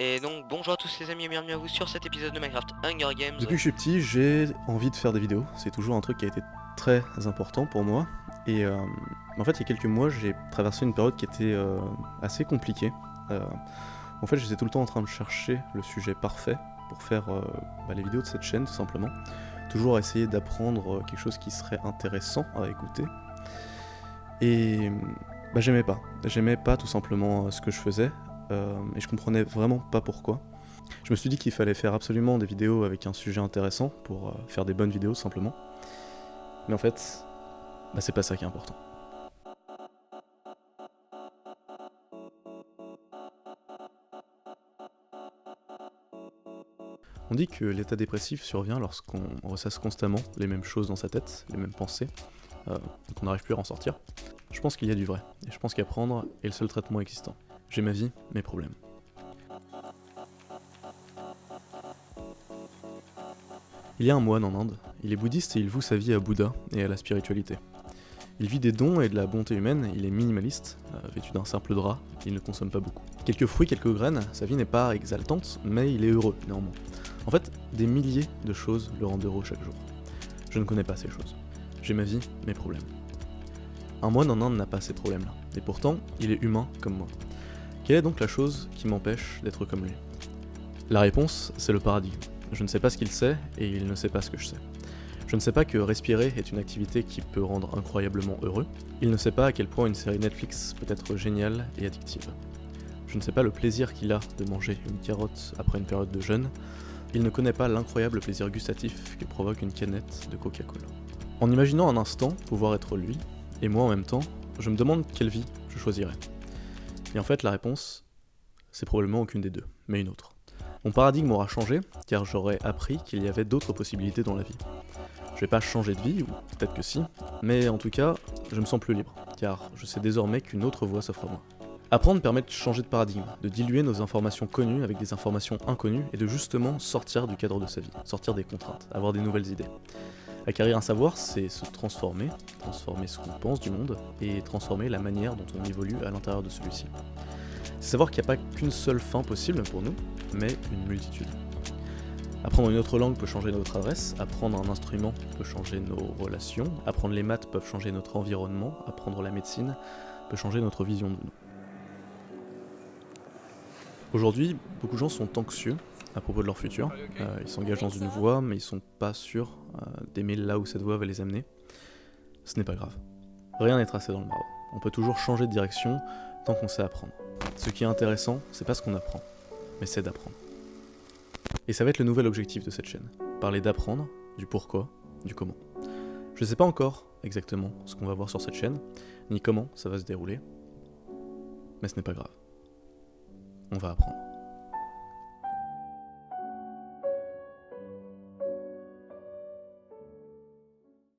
Et donc bonjour à tous les amis et bienvenue à vous sur cet épisode de Minecraft Hunger Games. Depuis que je suis petit, j'ai envie de faire des vidéos. C'est toujours un truc qui a été très important pour moi. Et en fait, il y a quelques mois, j'ai traversé une période qui était assez compliquée. En fait, j'étais tout le temps en train de chercher le sujet parfait pour faire les vidéos de cette chaîne, tout simplement. Toujours essayer d'apprendre quelque chose qui serait intéressant à écouter. Et j'aimais pas. J'aimais pas tout simplement ce que je faisais. Et je comprenais vraiment pas pourquoi. Je me suis dit qu'il fallait faire absolument des vidéos avec un sujet intéressant pour faire des bonnes vidéos tout simplement. Mais en fait, c'est pas ça qui est important. On dit que l'état dépressif survient lorsqu'on ressasse constamment les mêmes choses dans sa tête, les mêmes pensées, et qu'on n'arrive plus à en sortir. Je pense qu'il y a du vrai, et je pense qu'apprendre est le seul traitement existant. J'ai ma vie, mes problèmes. Il y a un moine en Inde, il est bouddhiste et il voue sa vie à Bouddha et à la spiritualité. Il vit des dons et de la bonté humaine, il est minimaliste, vêtu d'un simple drap, il ne consomme pas beaucoup. Quelques fruits, quelques graines, sa vie n'est pas exaltante, mais il est heureux néanmoins. En fait, des milliers de choses le rendent heureux chaque jour. Je ne connais pas ces choses. J'ai ma vie, mes problèmes. Un moine en Inde n'a pas ces problèmes-là, et pourtant, il est humain comme moi. Quelle est donc la chose qui m'empêche d'être comme lui ? La réponse, c'est le paradigme. Je ne sais pas ce qu'il sait, et il ne sait pas ce que je sais. Je ne sais pas que respirer est une activité qui peut rendre incroyablement heureux. Il ne sait pas à quel point une série Netflix peut être géniale et addictive. Je ne sais pas le plaisir qu'il a de manger une carotte après une période de jeûne. Il ne connaît pas l'incroyable plaisir gustatif que provoque une canette de Coca-Cola. En imaginant un instant pouvoir être lui, et moi en même temps, je me demande quelle vie je choisirais. Et en fait, la réponse, c'est probablement aucune des deux, mais une autre. Mon paradigme aura changé, car j'aurai appris qu'il y avait d'autres possibilités dans la vie. Je vais pas changer de vie, ou peut-être que si, mais en tout cas, je me sens plus libre, car je sais désormais qu'une autre voie s'offre à moi. Apprendre permet de changer de paradigme, de diluer nos informations connues avec des informations inconnues, et de justement sortir du cadre de sa vie, sortir des contraintes, avoir des nouvelles idées. Acquérir un savoir, c'est se transformer ce qu'on pense du monde, et transformer la manière dont on évolue à l'intérieur de celui-ci. C'est savoir qu'il n'y a pas qu'une seule fin possible pour nous, mais une multitude. Apprendre une autre langue peut changer notre adresse, apprendre un instrument peut changer nos relations, apprendre les maths peuvent changer notre environnement, apprendre la médecine peut changer notre vision de nous. Aujourd'hui, beaucoup de gens sont anxieux à propos de leur futur. Ils s'engagent dans une voie, mais ils sont pas sûrs d'aimer là où cette voie va les amener. Ce n'est pas grave. Rien n'est tracé dans le marbre. On peut toujours changer de direction tant qu'on sait apprendre. Ce qui est intéressant, c'est pas ce qu'on apprend, mais c'est d'apprendre. Et ça va être le nouvel objectif de cette chaîne. Parler d'apprendre, du pourquoi, du comment. Je sais pas encore exactement ce qu'on va voir sur cette chaîne, ni comment ça va se dérouler, mais ce n'est pas grave. On va apprendre.